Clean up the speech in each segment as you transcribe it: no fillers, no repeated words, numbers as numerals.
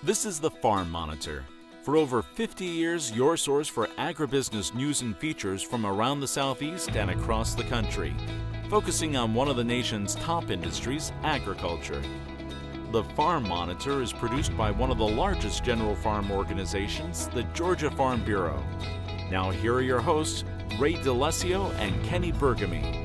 This is the Farm Monitor. For over 50 years, your source for agribusiness news and features from around the Southeast and across the country, focusing on one of the nation's top industries, agriculture. The Farm Monitor is produced by one of the largest general farm organizations, the Georgia Farm Bureau. Now here are your hosts, Ray DeLesio and Kenny Burgamy.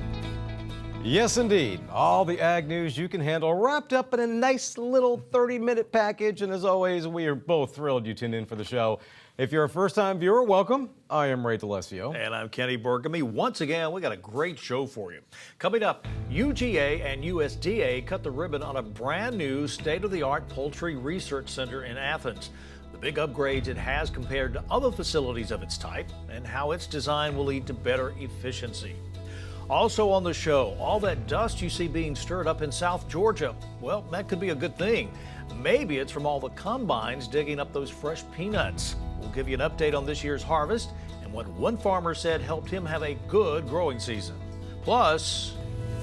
Yes, indeed. All the ag news you can handle wrapped up in a nice little 30-minute package. And as always, we are both thrilled you tuned in for the show. If you're a first-time viewer, welcome. I am Ray DeLesio. And I'm Kenny Burgamy. Once again, we got a great show for you. Coming up, UGA and USDA cut the ribbon on a brand new state-of-the-art poultry research center in Athens. The big upgrades it has compared to other facilities of its type and how its design will lead to better efficiency. Also on the show, all that dust you see being stirred up in South Georgia, well, that could be a good thing. Maybe it's from all the combines digging up those fresh peanuts. We'll give you an update on this year's harvest and what one farmer said helped him have a good growing season. Plus,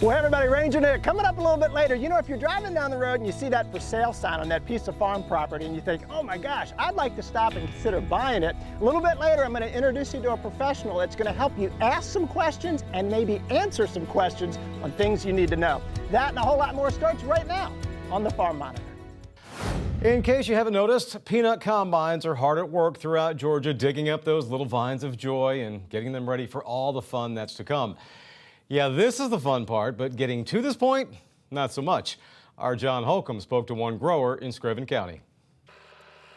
well, hey everybody, Ranger Nick, coming up a little bit later. You know, if you're driving down the road and you see that for sale sign on that piece of farm property and you think, oh my gosh, I'd like to stop and consider buying it. A little bit later, I'm going to introduce you to a professional that's going to help you ask some questions and maybe answer some questions on things you need to know. That and a whole lot more starts right now on the Farm Monitor. In case you haven't noticed, peanut combines are hard at work throughout Georgia, digging up those little vines of joy and getting them ready for all the fun that's to come. Yeah, this is the fun part, but getting to this point, not so much. Our John Holcomb spoke to one grower in Screven County.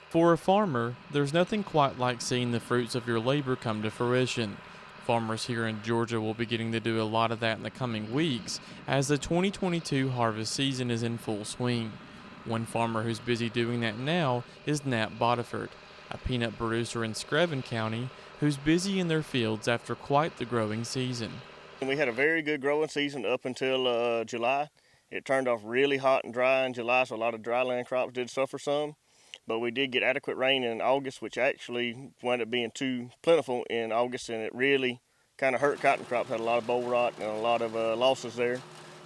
For a farmer, there's nothing quite like seeing the fruits of your labor come to fruition. Farmers here in Georgia will be getting to do a lot of that in the coming weeks as the 2022 harvest season is in full swing. One farmer who's busy doing that now is Nat Bodiford, a peanut producer in Screven County who's busy in their fields after quite the growing season. We had a very good growing season up until July. It turned off really hot and dry in July, so a lot of dryland crops did suffer some. But we did get adequate rain in August, which actually wound up being too plentiful in August, and it really kind of hurt cotton crops. Had a lot of boll rot and a lot of losses there.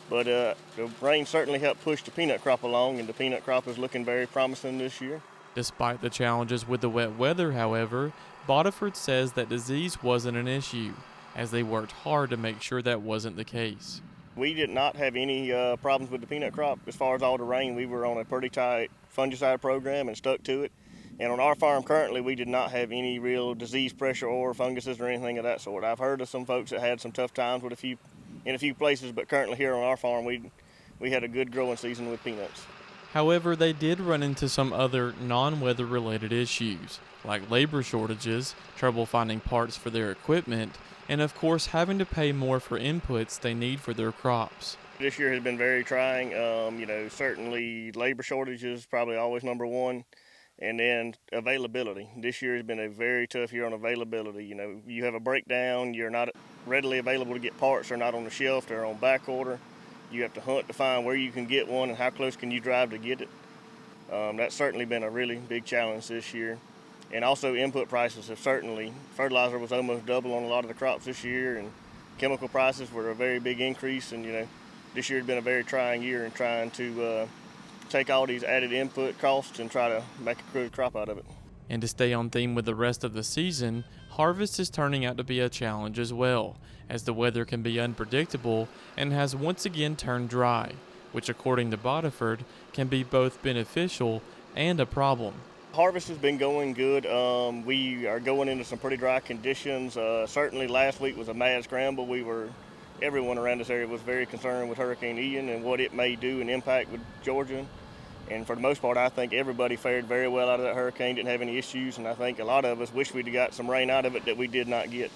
But the rain certainly helped push the peanut crop along, and the peanut crop is looking very promising this year. Despite the challenges with the wet weather, however, Bodiford says that disease wasn't an issue, as they worked hard to make sure that wasn't the case. We did not have any problems with the peanut crop. As far as all the rain, we were on a pretty tight fungicide program and stuck to it. And on our farm currently, we did not have any real disease pressure or funguses or anything of that sort. I've heard of some folks that had some tough times with in a few places, but currently here on our farm, we had a good growing season with peanuts. However, they did run into some other non-weather related issues, like labor shortages, trouble finding parts for their equipment, and of course having to pay more for inputs they need for their crops. This year has been very trying. Certainly labor shortages probably always number one, and then availability. This year has been a very tough year on availability. You know, you have a breakdown, you're not readily available to get parts, they're not on the shelf, they're on back order. You have to hunt to find where you can get one and how close can you drive to get it. That's certainly been a really big challenge this year. And also input prices have certainly, fertilizer was almost double on a lot of the crops this year, and chemical prices were a very big increase. And this year has been a very trying year in trying to take all these added input costs and try to make a good crop out of it. And to stay on theme with the rest of the season, harvest is turning out to be a challenge as well, as the weather can be unpredictable and has once again turned dry, which according to Bodiford can be both beneficial and a problem. Harvest has been going good. We are going into some pretty dry conditions. Certainly last week was a mad scramble. Everyone around this area was very concerned with Hurricane Ian and what it may do and impact with Georgia. And for the most part, I think everybody fared very well out of that hurricane, didn't have any issues, and I think a lot of us wish we'd have got some rain out of it that we did not get.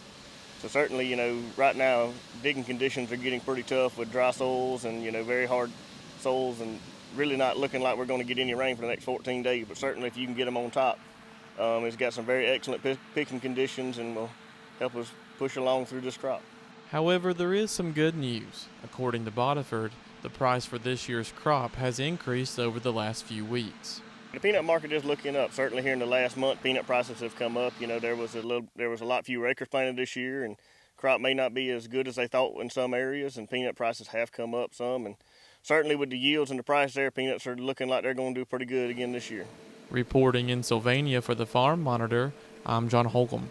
So certainly, right now, digging conditions are getting pretty tough with dry soils and, very hard soils, and really not looking like we're going to get any rain for the next 14 days, but certainly if you can get them on top, it's got some very excellent picking conditions and will help us push along through this crop. However, there is some good news. According to Bodiford, the price for this year's crop has increased over the last few weeks. The peanut market is looking up. Certainly here in the last month, peanut prices have come up. There was a lot fewer acres planted this year, and crop may not be as good as they thought in some areas, and peanut prices have come up some. And certainly with the yields and the price there, peanuts are looking like they're going to do pretty good again this year. Reporting in Sylvania for the Farm Monitor, I'm John Holcomb.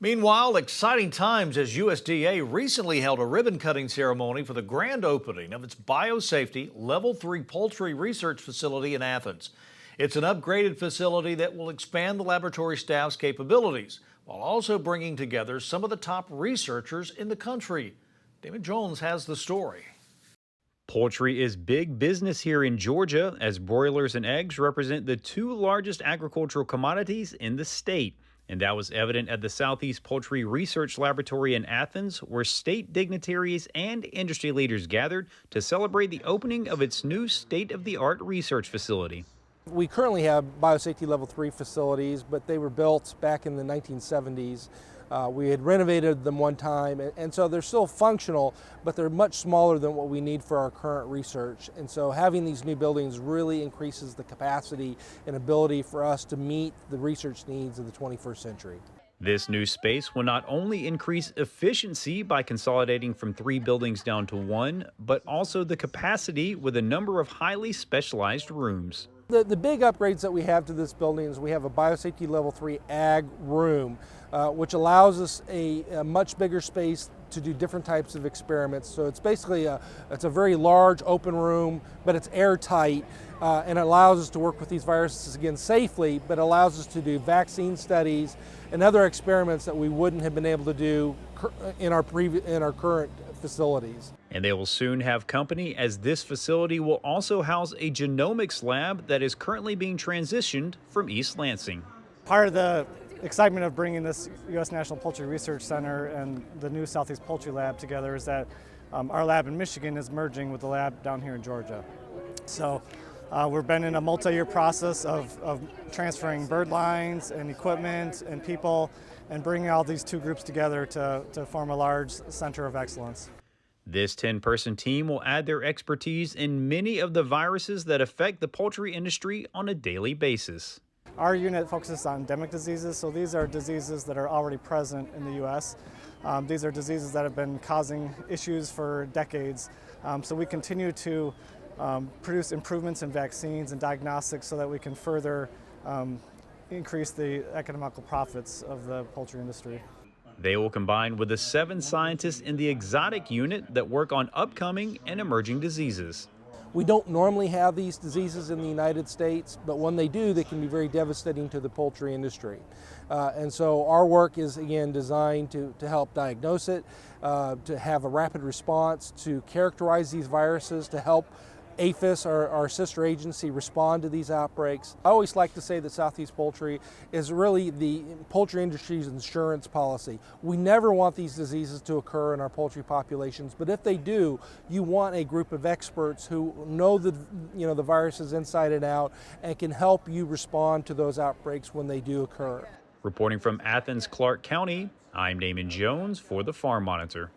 Meanwhile, exciting times as USDA recently held a ribbon-cutting ceremony for the grand opening of its biosafety Level 3 poultry research facility in Athens. It's an upgraded facility that will expand the laboratory staff's capabilities while also bringing together some of the top researchers in the country. Damon Jones has the story. Poultry is big business here in Georgia, as broilers and eggs represent the two largest agricultural commodities in the state. And that was evident at the Southeast Poultry Research Laboratory in Athens, where state dignitaries and industry leaders gathered to celebrate the opening of its new state-of-the-art research facility. We currently have biosafety level 3 facilities, but they were built back in the 1970s. We had renovated them one time, and so they're still functional, but they're much smaller than what we need for our current research. And so having these new buildings really increases the capacity and ability for us to meet the research needs of the 21st century. This new space will not only increase efficiency by consolidating from 3 buildings down to 1, but also the capacity with a number of highly specialized rooms. The big upgrades that we have to this building is we have a biosafety level 3 ag room, which allows us a much bigger space to do different types of experiments. So it's basically it's a very large open room, but it's airtight, and it allows us to work with these viruses again safely, but allows us to do vaccine studies and other experiments that we wouldn't have been able to do in our current facilities. And they will soon have company, as this facility will also house a genomics lab that is currently being transitioned from East Lansing. Part of the excitement of bringing this U.S. National Poultry Research Center and the new Southeast Poultry Lab together is that our lab in Michigan is merging with the lab down here in Georgia. So we've been in a multi-year process of transferring bird lines and equipment and people and bringing all these two groups together to form a large center of excellence. This 10-person team will add their expertise in many of the viruses that affect the poultry industry on a daily basis. Our unit focuses on endemic diseases, so these are diseases that are already present in the U.S. These are diseases that have been causing issues for decades. So we continue to produce improvements in vaccines and diagnostics so that we can further increase the economical profits of the poultry industry. They will combine with the 7 scientists in the exotic unit that work on upcoming and emerging diseases. We don't normally have these diseases in the United States, but when they do, they can be very devastating to the poultry industry. And so our work is, again, designed to help diagnose it, to have a rapid response, to characterize these viruses, to help APHIS, our sister agency, respond to these outbreaks. I always like to say that Southeast Poultry is really the poultry industry's insurance policy. We never want these diseases to occur in our poultry populations, but if they do, you want a group of experts who know the viruses inside and out and can help you respond to those outbreaks when they do occur. Reporting from Athens, Clark County, I'm Damon Jones for the Farm Monitor.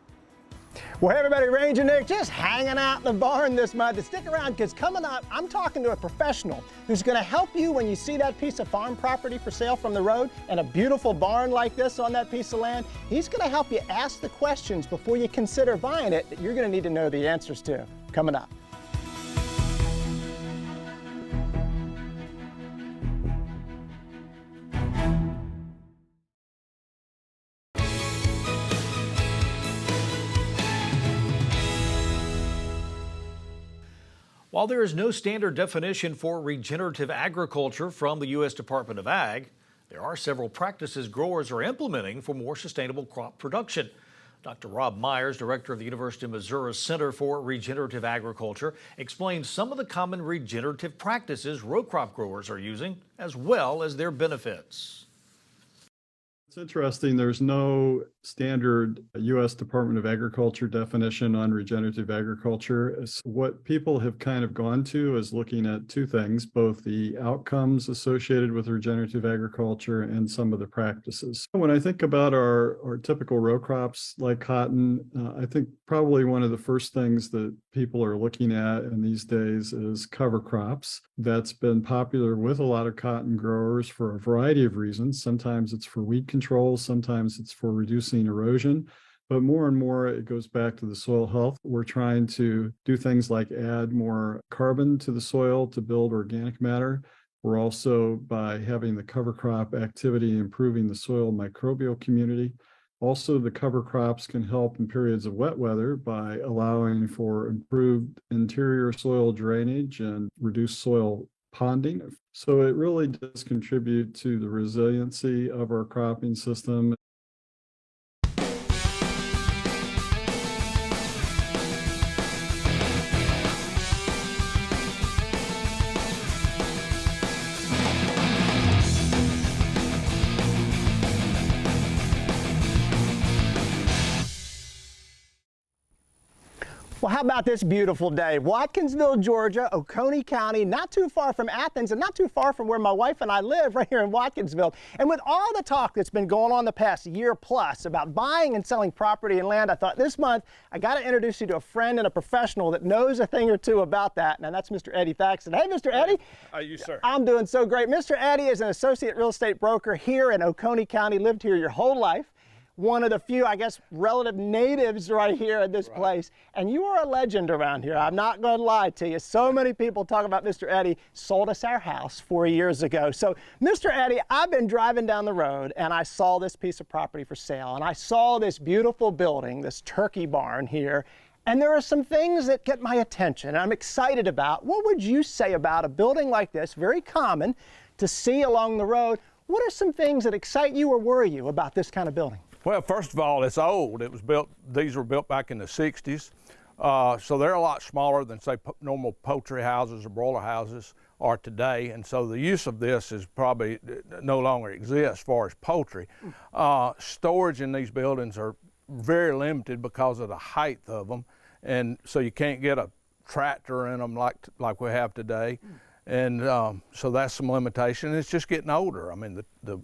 Well, hey everybody, Ranger Nick just hanging out in the barn this month. Stick around, because coming up, I'm talking to a professional who's going to help you when you see that piece of farm property for sale from the road and a beautiful barn like this on that piece of land. He's going to help you ask the questions before you consider buying it that you're going to need to know the answers to. Coming up. While there is no standard definition for regenerative agriculture from the U.S. Department of Ag, there are several practices growers are implementing for more sustainable crop production. Dr. Rob Myers, director of the University of Missouri's Center for Regenerative Agriculture, explains some of the common regenerative practices row crop growers are using, as well as their benefits. It's interesting, there's no standard U.S. Department of Agriculture definition on regenerative agriculture. What people have kind of gone to is looking at two things, both the outcomes associated with regenerative agriculture and some of the practices. When I think about our typical row crops like cotton, I think probably one of the first things that people are looking at in these days is cover crops. That's been popular with a lot of cotton growers for a variety of reasons. Sometimes it's for weed control, sometimes it's for reducing erosion, but more and more it goes back to the soil health. We're trying to do things like add more carbon to the soil to build organic matter. We're also, by having the cover crop activity, improving the soil microbial community. Also, the cover crops can help in periods of wet weather by allowing for improved interior soil drainage and reduced soil ponding. So it really does contribute to the resiliency of our cropping system. Well, how about this beautiful day? Watkinsville, Georgia, Oconee County, not too far from Athens and not too far from where my wife and I live, right here in Watkinsville. And with all the talk that's been going on the past year plus about buying and selling property and land, I thought this month I got to introduce you to a friend and a professional that knows a thing or two about that. And that's Mr. Eddie Thaxton. Hey, Mr. Eddie. How are you, sir? I'm doing so great. Mr. Eddie is an associate real estate broker here in Oconee County, lived here your whole life. One of the few, I guess, relative natives right here at this place. And you are a legend around here. I'm not going to lie to you. So many people talk about Mr. Eddie. Sold us our house 4 years ago. So, Mr. Eddie, I've been driving down the road and I saw this piece of property for sale. And I saw this beautiful building, this turkey barn here. And there are some things that get my attention and I'm excited about. What would you say about a building like this, very common to see along the road? What are some things that excite you or worry you about this kind of building? Well, first of all, it's old. It was built, these were built back in the 60s. So they're a lot smaller than, say, normal poultry houses or broiler houses are today. And so the use of this is probably no longer exists as far as poultry. Storage in these buildings are very limited because of the height of them. And so you can't get a tractor in them like we have today. And so that's some limitation. It's just getting older. I mean, the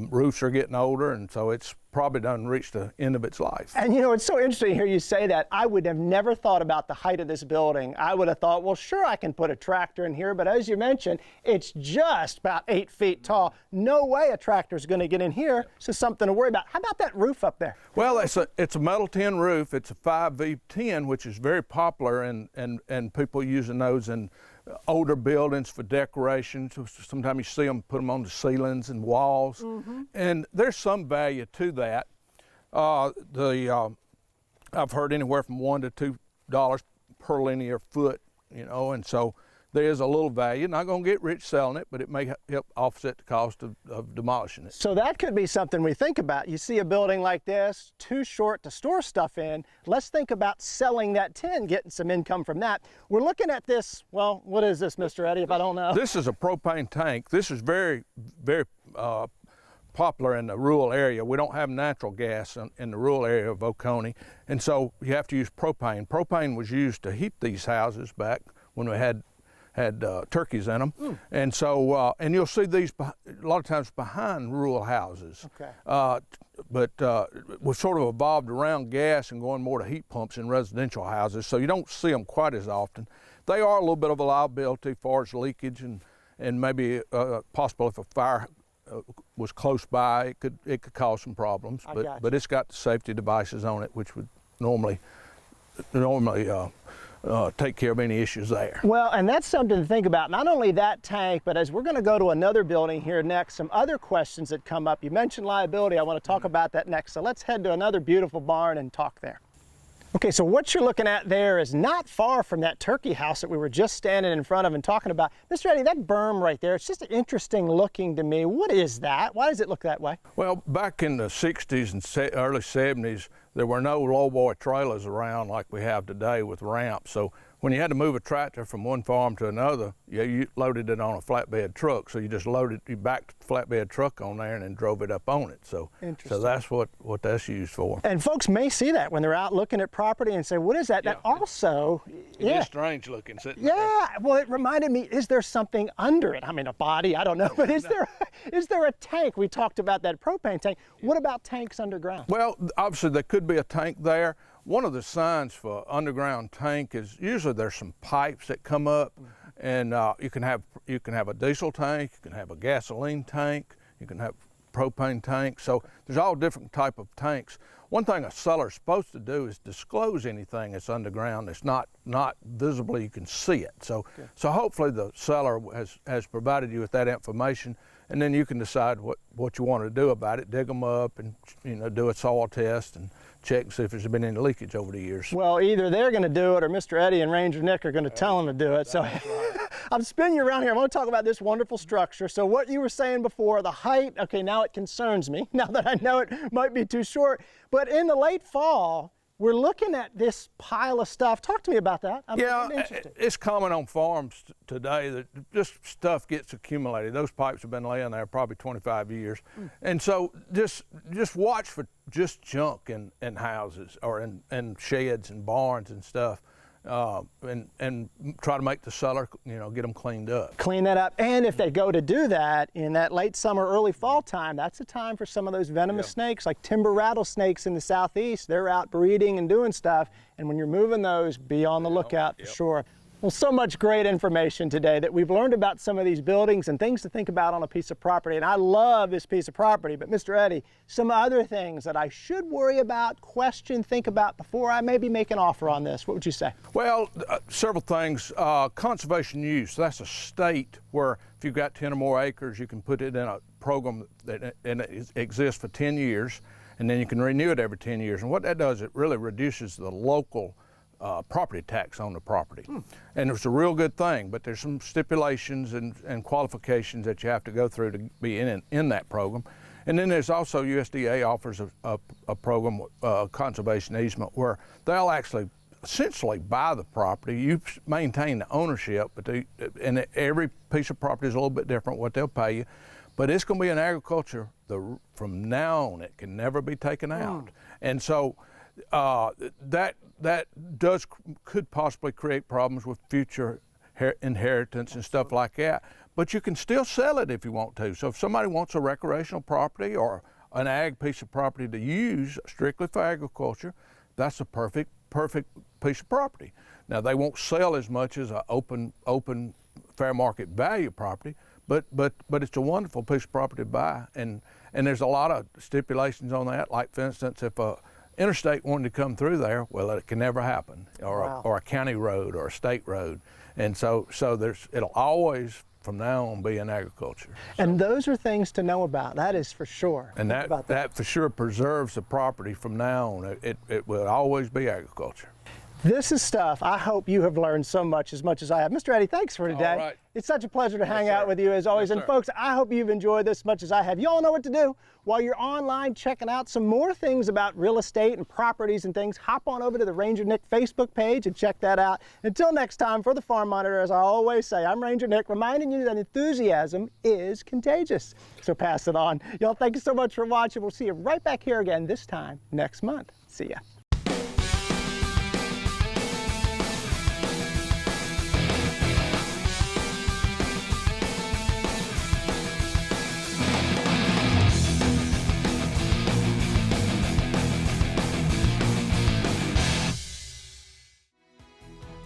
roofs are getting older, and so it's probably done reached the end of its life. And you know, it's so interesting to hear you say that. I would have never thought about the height of this building. I would have thought, well, sure, I can put a tractor in here, but as you mentioned, it's just about 8 feet tall. No way a tractor's going to get in here, so something to worry about. How about that roof up there? Well, it's a metal tin roof. It's a 5V10, which is very popular, and people using those in older buildings for decorations. Sometimes you see them put them on the ceilings and walls, and there's some value to that. I've heard anywhere from $1 to $2 per linear foot, you know, and so there is a little value. Not going to get rich selling it, but it may help offset the cost of demolishing it. So that could be something we think about. You see a building like this, too short to store stuff in. Let's think about selling that tin, getting some income from that. We're looking at this, well, what is this, Mr. Eddie, if I don't know? This is a propane tank. This is very, very popular in the rural area. We don't have natural gas in the rural area of Oconee, and so you have to use propane. Propane was used to heat these houses back when we had turkeys in them. And so, and you'll see these a lot of times behind rural houses. Okay. But we've sort of evolved around gas and going more to heat pumps in residential houses, so you don't see them quite as often. They are a little bit of a liability as far as leakage and maybe possible if a fire was close by, it could cause some problems. But it's got the safety devices on it, which would normally take care of any issues there. Well, and that's something to think about. Not only that tank, but as we're going to go to another building here next, some other questions that come up. You mentioned liability. I want to talk about that next. So let's head to another beautiful barn and talk there. Okay, so what you're looking at there is not far from that turkey house that we were just standing in front of and talking about. Mr. Eddie, that berm right there, it's just interesting looking to me. What is that? Why does it look that way? Well, back in the 60s and early 70s, there were no lowboy trailers around like we have today with ramps. So when you had to move a tractor from one farm to another, you loaded it on a flatbed truck. So you just you backed the flatbed truck on there and then drove it up on it. So that's what that's used for. And folks may see that when they're out looking at property and say, what is that? Yeah. That also, it is strange looking sitting there. Yeah, well, it reminded me, is there something under it? I mean, a body, I don't know, but is there a tank? We talked about that propane tank. What about tanks underground? Well, obviously there could be a tank there. One of the signs for underground tank is usually there's some pipes that come up, and you can have a diesel tank, you can have a gasoline tank, you can have propane tanks. So there's all different type of tanks. One thing a seller's supposed to do is disclose anything that's underground that's not visibly, you can see it. So hopefully the seller has provided you with that information, and then you can decide what you want to do about it. Dig them up and do a soil test and check and see if there's been any leakage over the years. Well, either they're going to do it or Mr. Eddie and Ranger Nick are going to tell them to do it. So right. I'm spinning you around here. I want to talk about this wonderful structure. So what you were saying before, the height, okay, now it concerns me, now that I know it might be too short. But in the late fall, we're looking at this pile of stuff. Talk to me about that. I'm interested. It's common on farms today that just stuff gets accumulated. Those pipes have been laying there probably 25 years. And so just watch for just junk in houses or in sheds and barns and stuff. And try to make the seller, get them cleaned up. Clean that up. And if they go to do that in that late summer, early fall time, that's the time for some of those venomous snakes, like timber rattlesnakes in the southeast. They're out breeding and doing stuff. And when you're moving those, be on the lookout for sure. Well, so much great information today that we've learned about some of these buildings and things to think about on a piece of property. And I love this piece of property, but Mr. Eddie, some other things that I should worry about, question, think about before I maybe make an offer on this. What would you say? Well, several things. Conservation use, that's a state where if you've got 10 or more acres, you can put it in a program that it exists for 10 years, and then you can renew it every 10 years. And what that does, it really reduces the local property tax on the property. And it's a real good thing, but there's some stipulations and qualifications that you have to go through to be in that program. And then there's also USDA offers a program, conservation easement, where they'll actually essentially buy the property. You maintain the ownership, and every piece of property is a little bit different what they'll pay you. But it's going to be in agriculture from now on. It can never be taken out. And so that could possibly create problems with future inheritance and stuff like that. But you can still sell it if you want to. So if somebody wants a recreational property or an ag piece of property to use strictly for agriculture, that's a perfect piece of property. Now they won't sell as much as an open fair market value property, but it's a wonderful piece of property to buy. And there's a lot of stipulations on that. Like for instance, if a interstate wanted to come through there, well, it can never happen, or a county road or a state road. And so it'll always, from now on, be in agriculture. And those are things to know about, that is for sure. And that for sure preserves the property from now on. It will always be agriculture. This is stuff I hope you have learned so much as I have. Mr. Eddie, thanks for today. All right. It's such a pleasure to hang out with you as always. And folks, I hope you've enjoyed this as much as I have. You all know what to do. While you're online checking out some more things about real estate and properties and things, hop on over to the Ranger Nick Facebook page and check that out. Until next time, for the Farm Monitor, as I always say, I'm Ranger Nick, reminding you that enthusiasm is contagious. So pass it on. Y'all, thank you so much for watching. We'll see you right back here again this time next month. See ya.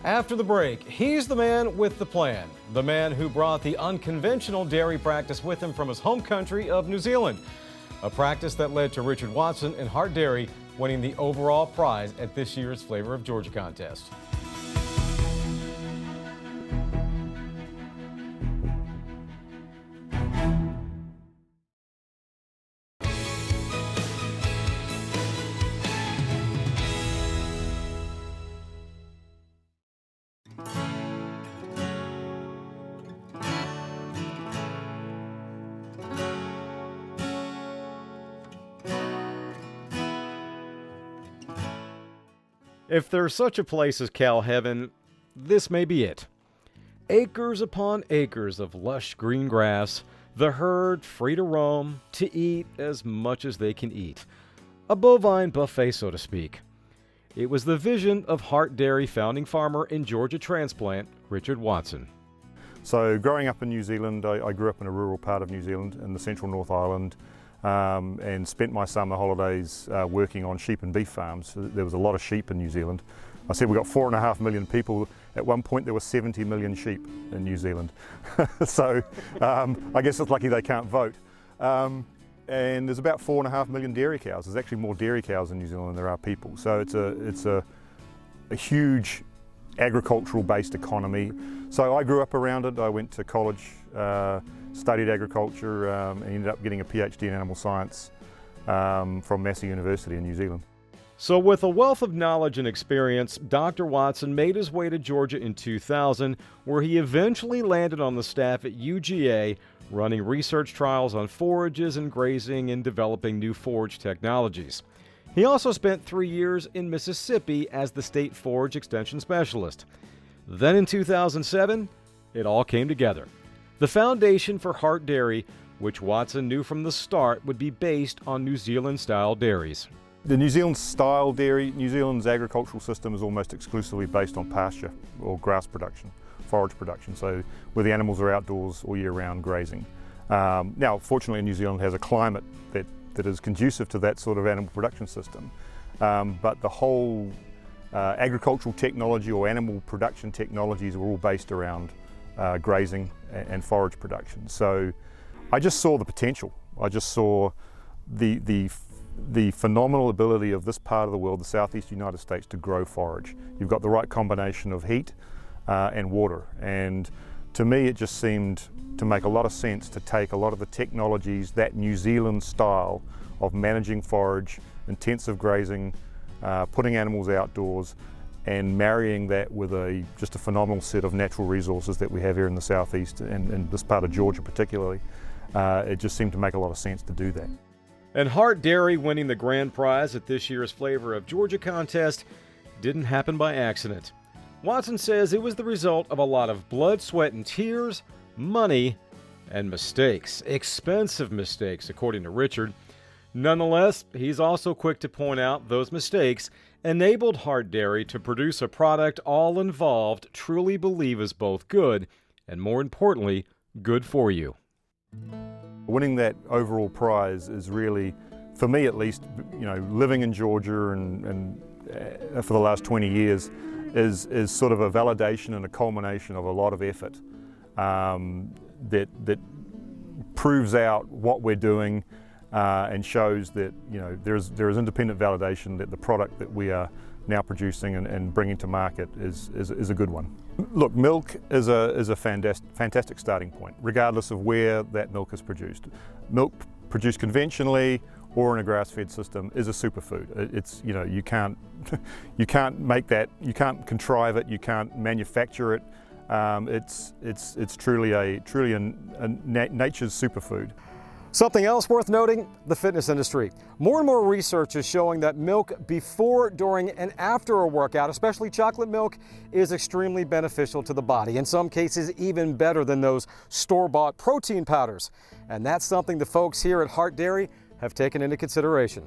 After the break, he's the man with the plan, the man who brought the unconventional dairy practice with him from his home country of New Zealand, a practice that led to Richard Watson and Hart Dairy winning the overall prize at this year's Flavor of Georgia contest. If there's such a place as cow heaven, this may be it. Acres upon acres of lush green grass, the herd free to roam, to eat as much as they can eat. A bovine buffet, so to speak. It was the vision of Hart Dairy founding farmer and Georgia transplant, Richard Watson. So growing up in New Zealand, I grew up in a rural part of New Zealand in the central North Island, and spent my summer holidays working on sheep and beef farms. There was a lot of sheep in New Zealand. I said we got 4.5 million people. At one point there were 70 million sheep in New Zealand. So I guess it's lucky they can't vote. and there's about 4.5 million dairy cows. There's actually more dairy cows in New Zealand than there are people. So it's a huge agricultural-based economy. So I grew up around it. I went to college, studied agriculture, and ended up getting a PhD in animal science from Massey University in New Zealand. So with a wealth of knowledge and experience, Dr. Watson made his way to Georgia in 2000, where he eventually landed on the staff at UGA, running research trials on forages and grazing and developing new forage technologies. He also spent 3 years in Mississippi as the state forage extension specialist. Then in 2007, it all came together. The foundation for Hart Dairy, which Watson knew from the start would be based on New Zealand-style dairies. The New Zealand style dairy, New Zealand's agricultural system is almost exclusively based on pasture or grass production, forage production, so where the animals are outdoors all year round grazing. Now, fortunately, New Zealand has a climate that is conducive to that sort of animal production system, but the whole agricultural technology or animal production technologies are all based around grazing and forage production. So I just saw the potential. I just saw the phenomenal ability of this part of the world, the southeast United States, to grow forage. You've got the right combination of heat and water, and to me it just seemed to make a lot of sense to take a lot of the technologies, that New Zealand style of managing forage, intensive grazing, putting animals outdoors, and marrying that with just a phenomenal set of natural resources that we have here in the southeast and this part of Georgia particularly. It just seemed to make a lot of sense to do that. And Hart Dairy winning the grand prize at this year's Flavor of Georgia contest didn't happen by accident. Watson says it was the result of a lot of blood, sweat, and tears, money, and mistakes. Expensive mistakes, according to Richard. Nonetheless, he's also quick to point out those mistakes enabled Hart Dairy to produce a product all involved truly believe is both good and, more importantly, good for you. Winning that overall prize is really, for me at least, living in Georgia and for the last 20 years is sort of a validation and a culmination of a lot of effort that proves out what we're doing and shows that there is independent validation that the product that we are now producing and bringing to market is a good one. Look, milk is a fantastic starting point, regardless of where that milk is produced. Milk produced conventionally or in a grass-fed system is a superfood. It's you can't make that, you can't contrive it, you can't manufacture it. It's truly a nature's superfood. Something else worth noting, the fitness industry. More and more research is showing that milk before, during, and after a workout, especially chocolate milk, is extremely beneficial to the body. In some cases, even better than those store-bought protein powders. And that's something the folks here at Hart Dairy have taken into consideration.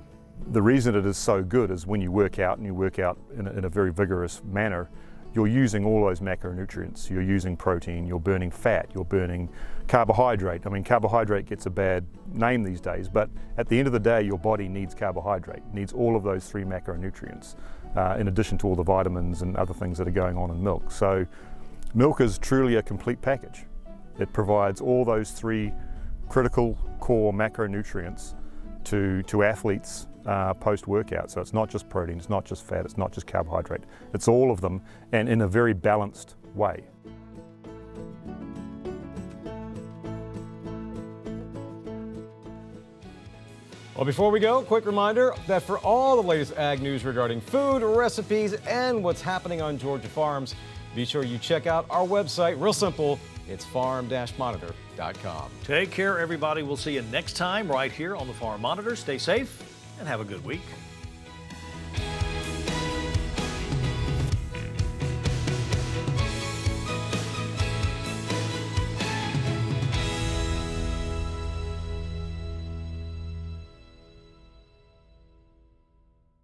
The reason it is so good is when you work out, and you work out in a very vigorous manner, you're using all those macronutrients. You're using protein, you're burning fat, you're burning carbohydrate. I mean, carbohydrate gets a bad name these days, but at the end of the day, your body needs carbohydrate, needs all of those 3 macronutrients, in addition to all the vitamins and other things that are going on in milk. So milk is truly a complete package. It provides all those 3 critical core macronutrients to athletes post-workout. So it's not just protein, it's not just fat, it's not just carbohydrate. It's all of them, and in a very balanced way. Well, before we go, quick reminder that for all the latest ag news regarding food, recipes, and what's happening on Georgia farms, be sure you check out our website. Real simple, it's farm-monitor.com. Take care, everybody. We'll see you next time right here on the Farm Monitor. Stay safe and have a good week.